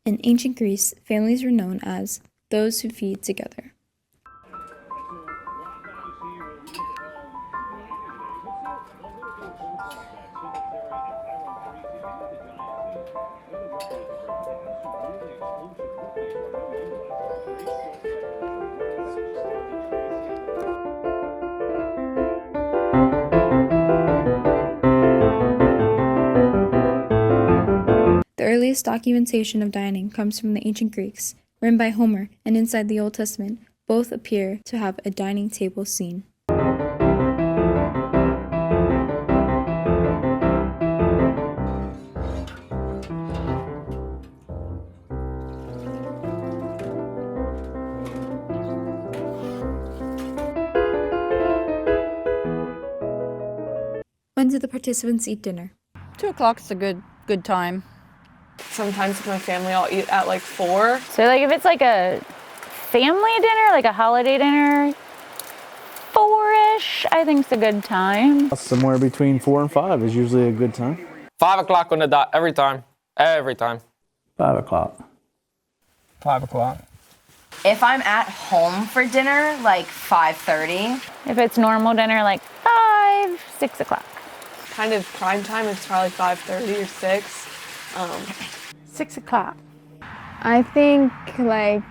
In ancient Greece, families were known as those who feed together. The earliest documentation of dining comes from the ancient Greeks, written by Homer, and inside the Old Testament, both appear to have a dining table scene. When did the participants eat dinner? 2 o'clock is a good time. Sometimes with my family, I'll eat at like 4. So like if it's like a family dinner, like a holiday dinner, 4-ish, I think is a good time. Somewhere between 4 and 5 is usually a good time. 5 o'clock on the dot, every time. Every time. 5 o'clock. 5 o'clock. If I'm at home for dinner, like 5:30. If it's normal dinner, like 5, 6 o'clock. Kind of prime time is probably 5:30 or 6. 6 o'clock. I think like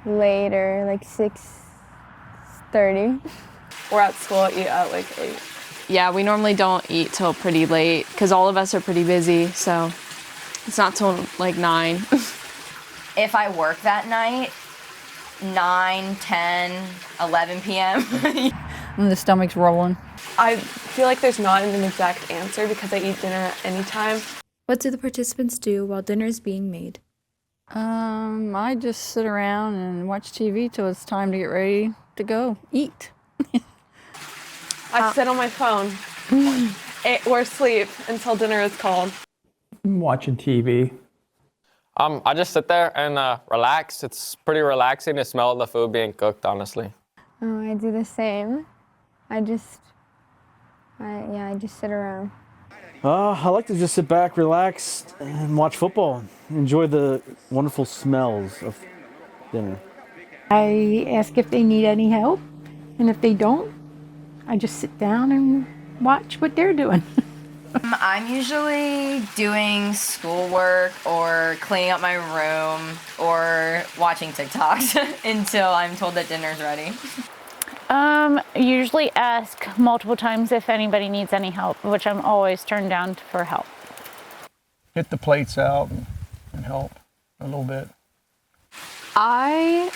later, like 6:30. Or at school, I eat at like 8. Yeah, we normally don't eat till pretty late because all of us are pretty busy, so it's not till like 9. If I work that night, 9, 10, 11 p.m. And the stomach's rolling. I feel like there's not an exact answer because I eat dinner at any time. What do the participants do while dinner is being made? I just sit around and watch TV till it's time to get ready to go eat. I sit on my phone or sleep until dinner is called. I'm watching TV. I just sit there and relax. It's pretty relaxing to smell the food being cooked, honestly. Oh, I do the same. I just sit around. I like to just sit back, relax, and watch football. Enjoy the wonderful smells of dinner. I ask if they need any help, and if they don't, I just sit down and watch what they're doing. I'm usually doing schoolwork or cleaning up my room or watching TikToks until I'm told that dinner's ready. Usually ask multiple times if anybody needs any help, which I'm always turned down for help. Get the plates out and help a little bit. I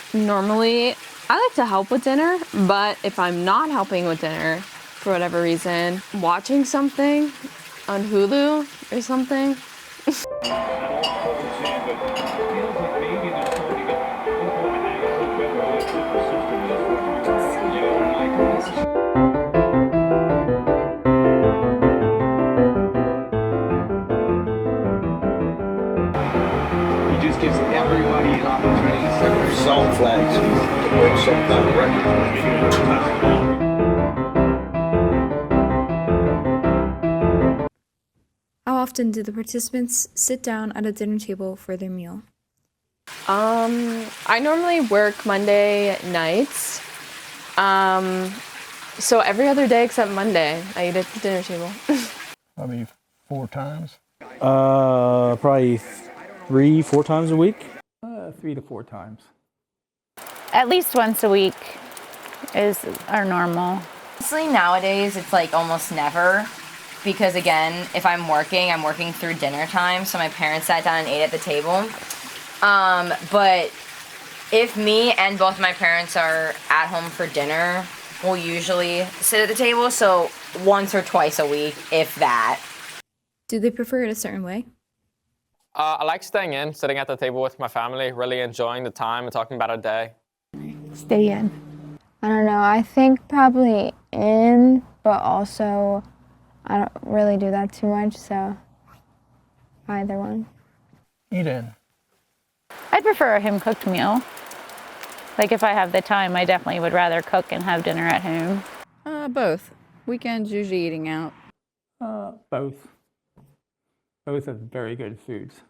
like to help with dinner, but if I'm not helping with dinner for whatever reason, watching something on Hulu or something. He just gives everybody an opportunity to set their salt flags to break some kind of record. How often do the participants sit down at a dinner table for their meal? I normally work Monday nights. So every other day except Monday, I eat at the dinner table. Probably 4 times. Probably 3-4 times a week. 3 to 4 times. At least once a week is our normal. Honestly, nowadays, it's like almost never. Because again, if I'm working through dinner time. So my parents sat down and ate at the table. But if me and both my parents are at home for dinner, we'll usually sit at the table. So once or twice a week, if that. Do they prefer it a certain way? I like staying in, sitting at the table with my family, really enjoying the time and talking about our day. Stay in. I don't know. I think probably in, but also I don't really do that too much, so either one. Eat in. I'd prefer a home-cooked meal. Like if I have the time, I definitely would rather cook and have dinner at home. Both. Weekends usually eating out. Both. Both are very good foods.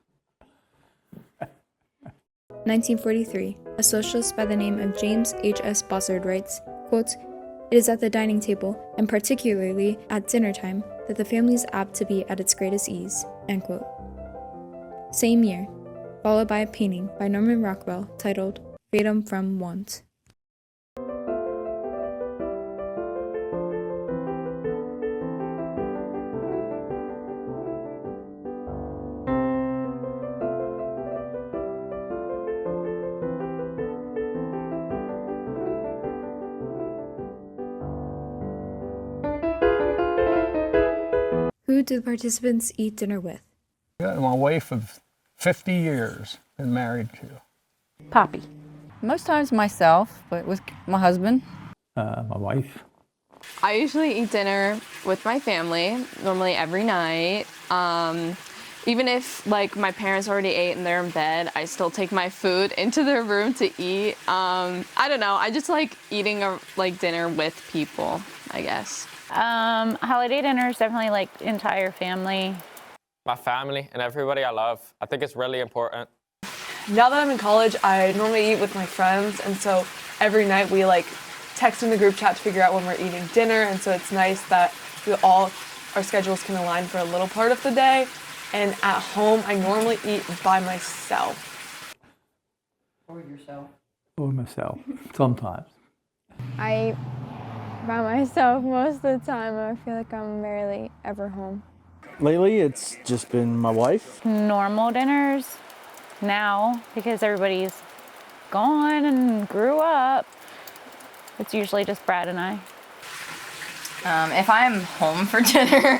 1943, a socialist by the name of James H.S. Bossard writes, quote, "It is at the dining table, and particularly at dinner time, that the family is apt to be at its greatest ease." End quote. Same year, followed by a painting by Norman Rockwell titled Freedom from Want. Who do the participants eat dinner with? Yeah, my wife of 50 years, been married to. Poppy. Most times myself, but with my husband. My wife. I usually eat dinner with my family, normally every night. Even if like my parents already ate and they're in bed, I still take my food into their room to eat. I don't know, I just like eating dinner with people, I guess. Holiday dinners, definitely like entire family. My family and everybody I love. I think it's really important. Now that I'm in college, I normally eat with my friends, and so every night we like text in the group chat to figure out when we're eating dinner, and so it's nice that our schedules can align for a little part of the day. And at home, I normally eat by myself. Or yourself. Or myself, sometimes. I eat by myself most of the time. I feel like I'm rarely ever home. Lately, it's just been my wife. Normal dinners now, because everybody's gone and grew up, it's usually just Brad and I. If I'm home for dinner,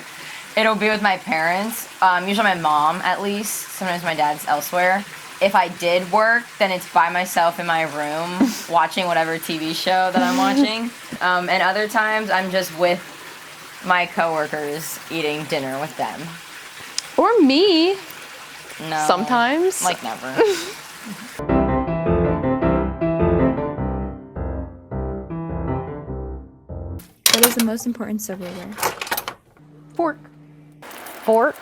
it'll be with my parents, usually my mom at least. Sometimes my dad's elsewhere. If I did work, then it's by myself in my room watching whatever TV show that I'm watching. And other times I'm just with my coworkers eating dinner with them. Or me. No. Sometimes. Like never. What is the most important silverware? Fork. Fork.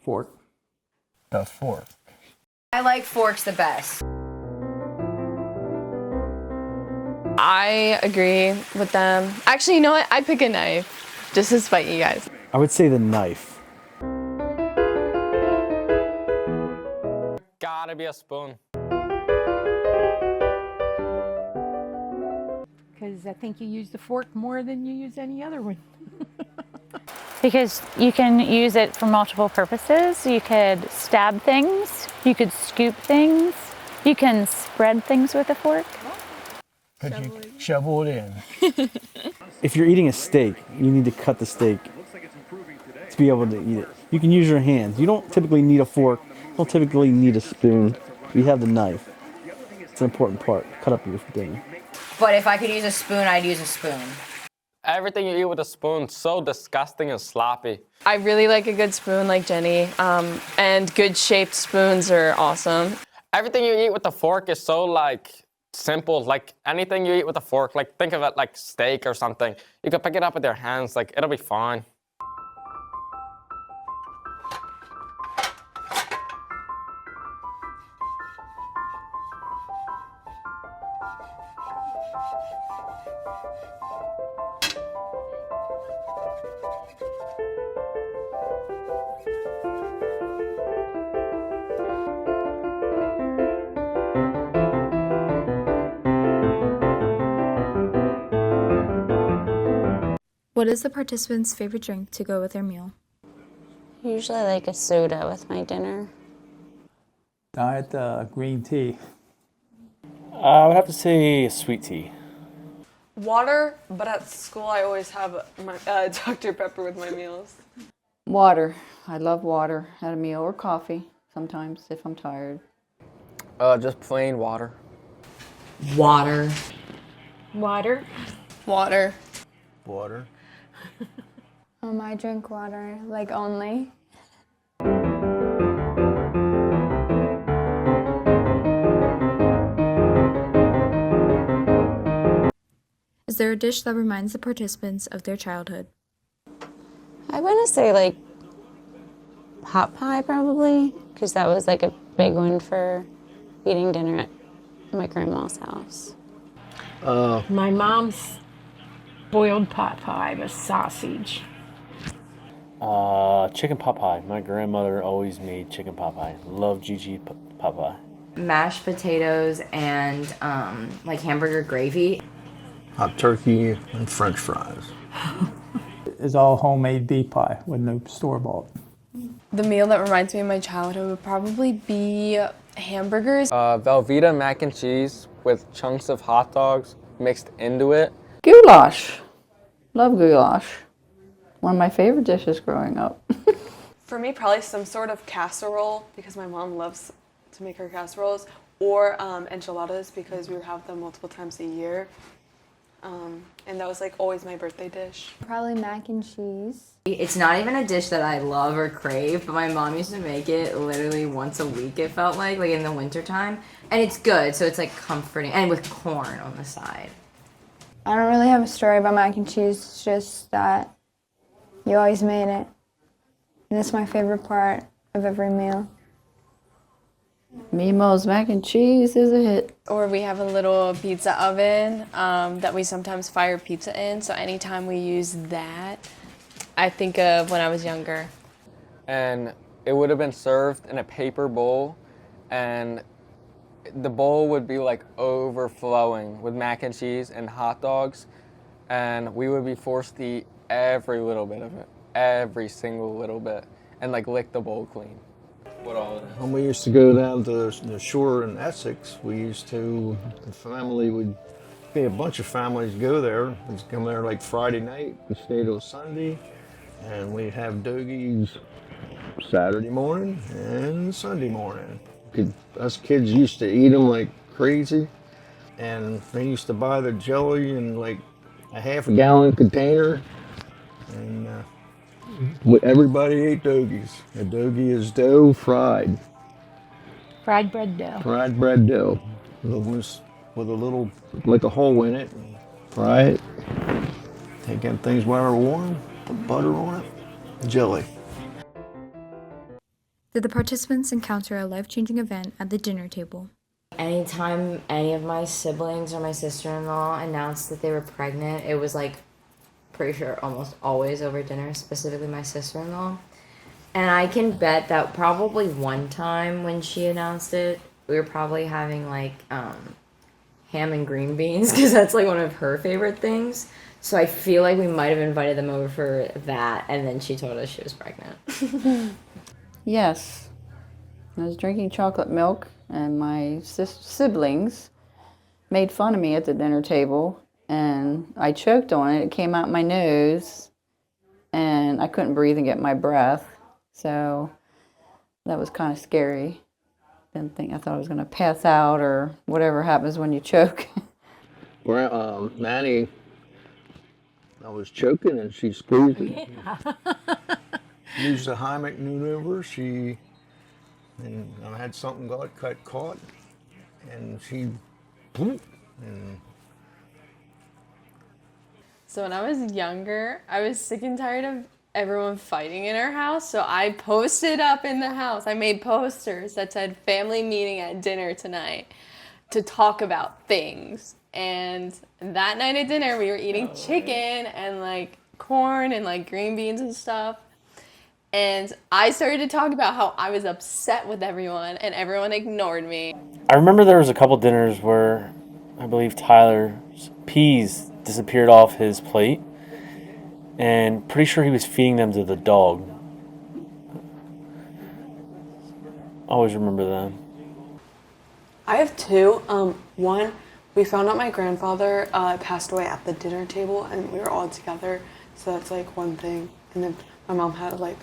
Fork. A fork. I like forks the best. I agree with them. Actually, you know what? I'd pick a knife, just to spite you guys. I would say the knife. Gotta be a spoon. Because I think you use the fork more than you use any other one. Because you can use it for multiple purposes. You could stab things, you could scoop things, you can spread things with a fork. Could you shovel it in? If you're eating a steak, you need to cut the steak to be able to eat it. You can use your hands. You don't typically need a fork. You don't typically need a spoon. You have the knife. It's an important part. Cut up your dinner. But if I could use a spoon, I'd use a spoon. Everything you eat with a spoon, so disgusting and sloppy. I really like a good spoon like Jenny, and good shaped spoons are awesome. Everything you eat with a fork is so simple. Like anything you eat with a fork, think of it like steak or something. You can pick it up with your hands, it'll be fine. What is the participants' favorite drink to go with their meal? Usually like a soda with my dinner. Diet green tea. I would have to say sweet tea. Water, but at school I always have my Dr. Pepper with my meals. Water. I love water at a meal, or coffee sometimes if I'm tired. Just plain water. Water. Water. Water. Water. I drink water, only. Is there a dish that reminds the participants of their childhood? I want to say pot pie probably, because that was a big one for eating dinner at my grandma's house? My mom's boiled pot pie with sausage. Chicken pot pie. My grandmother always made chicken pot pie. Love Gigi pot pie. Mashed potatoes and like hamburger gravy. Hot turkey and French fries. It's all homemade beef pie with no store-bought. The meal that reminds me of my childhood would probably be hamburgers. Velveeta mac and cheese with chunks of hot dogs mixed into it. Goulash. Love goulash. One of my favorite dishes growing up. For me, probably some sort of casserole because my mom loves to make her casseroles, or enchiladas because we would have them multiple times a year. And that was like always my birthday dish. Probably mac and cheese. It's not even a dish that I love or crave, but my mom used to make it literally once a week, it felt like in the wintertime. And it's good, so it's like comforting, and with corn on the side. I don't really have a story about mac and cheese, it's just that you always made it. And it's my favorite part of every meal. Mimo's mac and cheese is a hit. Or we have a little pizza oven that we sometimes fire pizza in, so anytime we use that, I think of when I was younger. And it would have been served in a paper bowl, and the bowl would be like overflowing with mac and cheese and hot dogs, and we would be forced to eat every little bit of it, every single little bit, and like lick the bowl clean. When we used to go down to the shore in Essex, the family would be a bunch of families go there. We'd come there like Friday night and stay till Sunday, and we'd have dogies Saturday morning and Sunday morning. Us kids used to eat them like crazy, and they used to buy the jelly in like a half-gallon container, and everybody ate dogies. A dogie is dough fried. Fried bread dough. Fried bread dough. With a little, like a hole in it. Fry it. Take them things while they're warm. Put butter on it. Jelly. Did the participants encounter a life-changing event at the dinner table? Anytime any of my siblings or my sister-in-law announced that they were pregnant, it was like, pretty sure almost always over dinner, specifically my sister-in-law. And I can bet that probably one time when she announced it, we were probably having like ham and green beans because that's like one of her favorite things. So I feel like we might have invited them over for that, and then she told us she was pregnant. Yes. I was drinking chocolate milk, and my siblings made fun of me at the dinner table, and I choked on it. It came out my nose, and I couldn't breathe and get my breath. So that was kind of scary. I thought I was going to pass out or whatever happens when you choke. Manny, I was choking and she squeezed it. Used the Heimlich maneuver. And I had something got caught, and she, and So when I was younger, I was sick and tired of everyone fighting in our house, so I posted up in the house. I made posters that said family meeting at dinner tonight to talk about things. And that night at dinner, we were eating chicken and like corn and like green beans and stuff. And I started to talk about how I was upset with everyone and everyone ignored me. I remember there was a couple dinners where I believe Tyler's peas disappeared off his plate, and pretty sure he was feeding them to the dog. I always remember that. I have two. One, we found out my grandfather passed away at the dinner table, and we were all together, so that's like one thing. And then my mom had to like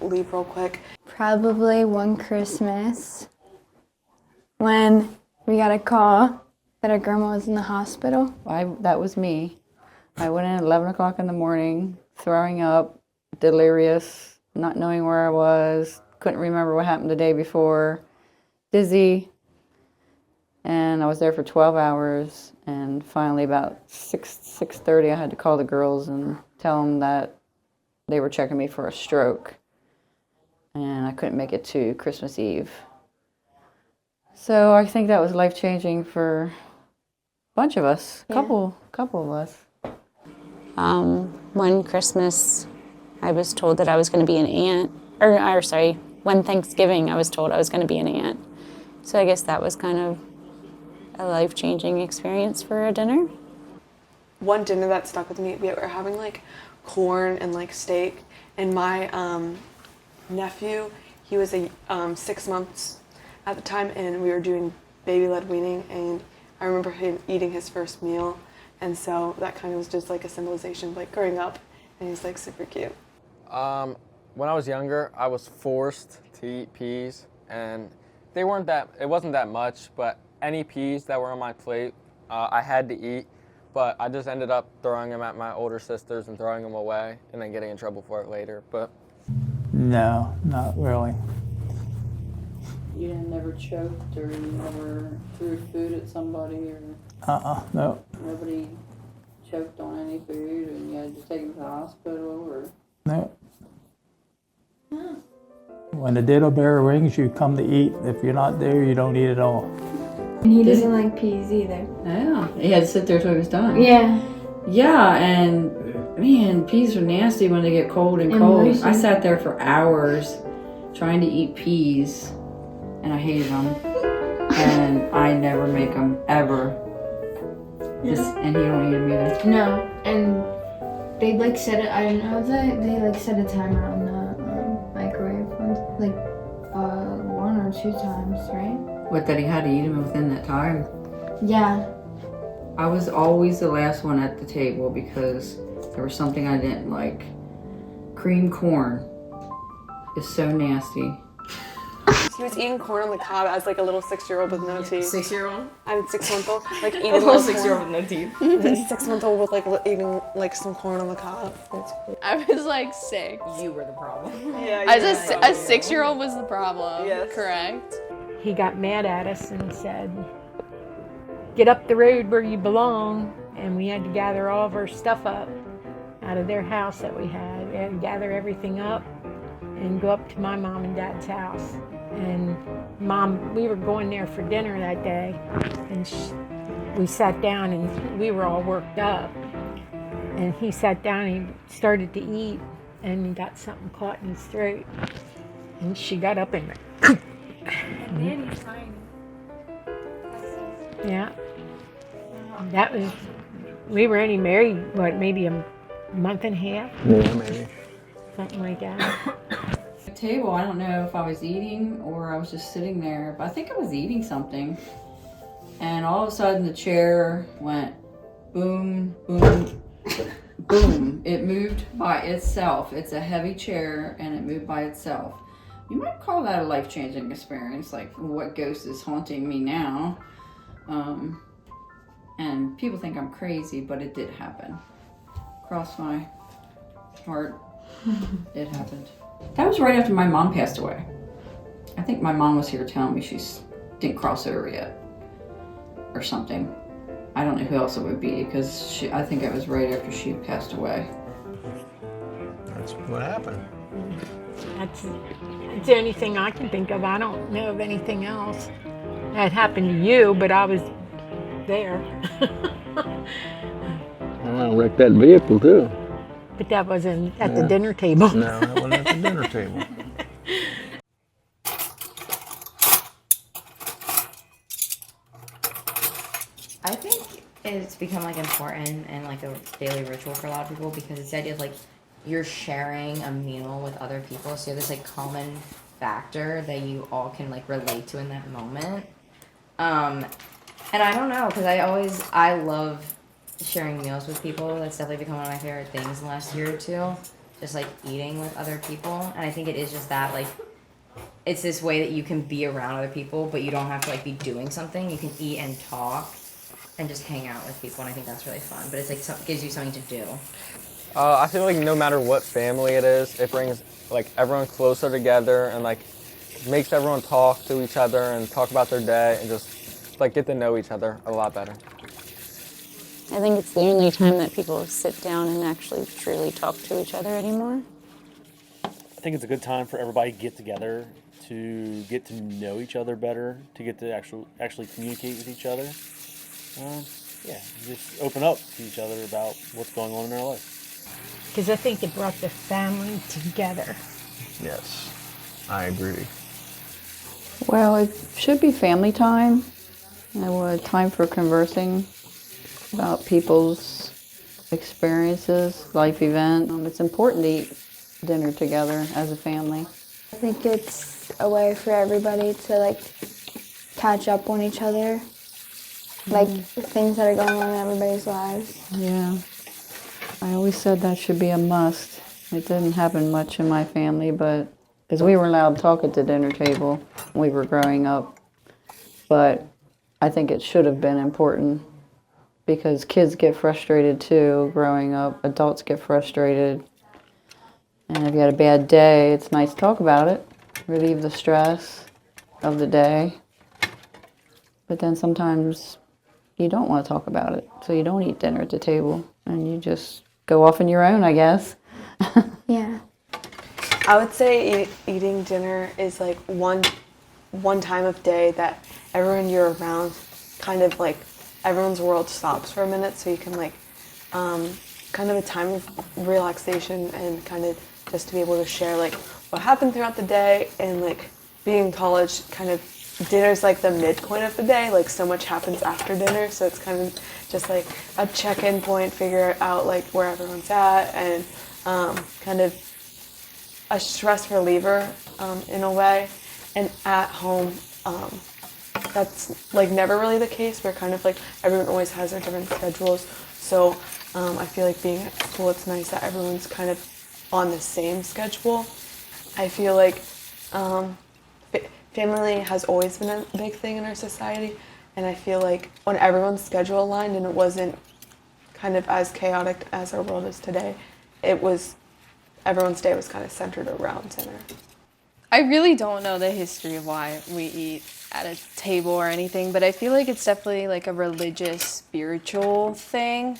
leave real quick. Probably one Christmas when we got a call that our grandma was in the hospital. That was me. I went in at 11 o'clock in the morning, throwing up, delirious, not knowing where I was, couldn't remember what happened the day before, dizzy. And I was there for 12 hours, and finally about 6:30 I had to call the girls and tell them that they were checking me for a stroke, and I couldn't make it to Christmas Eve. So I think that was life-changing for a bunch of us, Yeah. couple of us. One Christmas, I was told that I was going to be an aunt, or sorry, one Thanksgiving, I was told I was going to be an aunt. So I guess that was kind of a life-changing experience for a dinner. One dinner that stuck with me, we were having like corn and like steak, and my nephew, he was 6 months at the time, and we were doing baby-led weaning, and I remember him eating his first meal, and so that kind of was just like a symbolization of like growing up, and he's like super cute. When I was younger, I was forced to eat peas, and it wasn't that much, but any peas that were on my plate, I had to eat, but I just ended up throwing them at my older sisters and throwing them away, and then getting in trouble for it later, but. No, not really. You never choked or you never threw food at somebody or No. nobody choked on any food and you had to take them to the hospital or? No. When the ditto bell rings, you come to eat. If you're not there, you don't eat at all. And he doesn't like peas either. Yeah, he had to sit there till he was done. Yeah. Yeah, and man, peas are nasty when they get cold and cold. moist. I sat there for hours trying to eat peas, and I hated them. And I never make them ever. And he don't eat them either. No, and they like set it. I don't know that they like set a timer on the microwave once, like 1 or 2 times, right? What, that he had to eat them within that time? Yeah. I was always the last one at the table because there was something I didn't like. Cream corn is so nasty. He was eating corn on the cob as like a little 6-year-old with no teeth. 6-year-old? I'm 6-month-old. Like eating A little corn. 6-year-old with no teeth. 6-month-old with like eating like some corn on the cob. That's cool. I was like 6. You were the problem. Yeah. As a 6-year-old was the problem. Yes. Correct. He got mad at us and said, "Get up the road where you belong." And we had to gather all of our stuff up out of their house that we had. We had to gather everything up and go up to my mom and dad's house. And we were going there for dinner that day, and we sat down and we were all worked up. And he sat down and he started to eat, and he got something caught in his throat. And she got up and Nanny's tiny. yeah. That was, we were only married, what, maybe a month and a half? Yeah, maybe. Something like that. The table, I don't know if I was eating or I was just sitting there, but I think I was eating something. And all of a sudden the chair went boom, boom, boom. It moved by itself. It's a heavy chair and it moved by itself. You might call that a life-changing experience, like what ghost is haunting me now. And people think I'm crazy, but it did happen. Cross my heart, it happened. That was right after my mom passed away. I think my mom was here telling me she didn't cross over yet, or something. I don't know who else it would be, because I think it was right after she passed away. That's what happened. That's the only thing I can think of. I don't know of anything else that happened to you, but I was there. I wrecked that vehicle too. But that wasn't at the dinner table. No, that wasn't at the dinner table. I think it's become like important and like a daily ritual for a lot of people because it's the idea of like you're sharing a meal with other people, so you have this like common factor that you all can like relate to in that moment. And I don't know, because I love sharing meals with people. That's definitely become one of my favorite things in the last year or two. Just like eating with other people. And I think it is just that, like, it's this way that you can be around other people, but you don't have to like be doing something. You can eat and talk and just hang out with people, and I think that's really fun. But it's like gives you something to do. I feel like no matter what family it is, it brings like everyone closer together and like makes everyone talk to each other and talk about their day and just like get to know each other a lot better. I think it's the only time that people sit down and actually truly talk to each other anymore. I think it's a good time for everybody to get together to get to know each other better, to get to actually communicate with each other. Yeah, just open up to each other about what's going on in our life. Because I think it brought the family together. Yes, I agree. Well, it should be family time. Time for conversing about people's experiences, life event. It's important to eat dinner together as a family. I think it's a way for everybody to like catch up on each other, like things that are going on in everybody's lives. Yeah. I always said that should be a must. It didn't happen much in my family, but because we were allowed to talk at the dinner table when we were growing up. But I think it should have been important because kids get frustrated too growing up. Adults get frustrated. And if you had a bad day, it's nice to talk about it, relieve the stress of the day. But then sometimes you don't want to talk about it, so you don't eat dinner at the table, and you just go off on your own, I guess. Yeah. I would say eating dinner is like one time of day that everyone you're around kind of like everyone's world stops for a minute, so you can like kind of a time of relaxation and kind of just to be able to share like what happened throughout the day. And like being in college, kind of dinner's like the midpoint of the day, like so much happens after dinner, so it's kind of just like a check-in point, figure out like where everyone's at, and kind of a stress reliever in a way. And at home, that's like never really the case. We're kind of like everyone always has their different schedules, so I feel like being at school, it's nice that everyone's kind of on the same schedule. I feel like family has always been a big thing in our society, and I feel like when everyone's schedule aligned and it wasn't kind of as chaotic as our world is today, everyone's day was kind of centered around dinner. I really don't know the history of why we eat at a table or anything, but I feel like it's definitely like a religious, spiritual thing.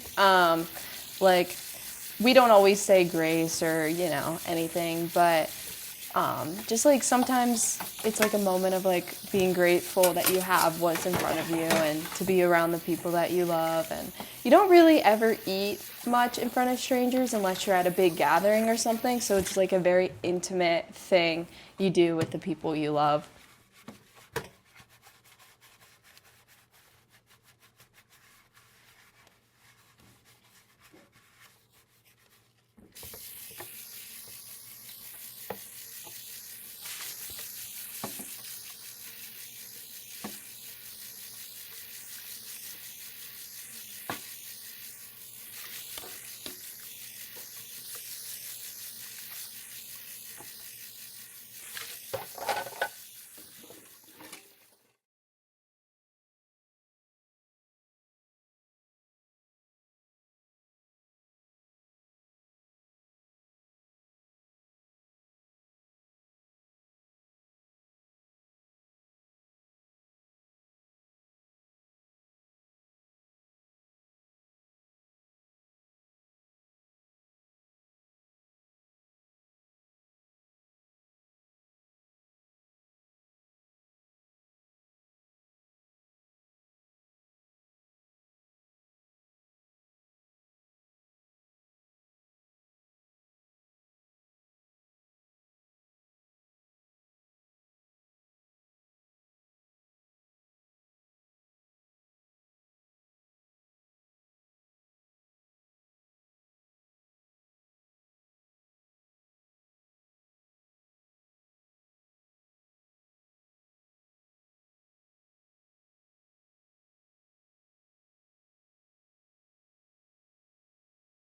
Like, we don't always say grace or, anything, but just like sometimes it's like a moment of like being grateful that you have what's in front of you and to be around the people that you love. And you don't really ever eat much in front of strangers unless you're at a big gathering or something, so it's like a very intimate thing you do with the people you love.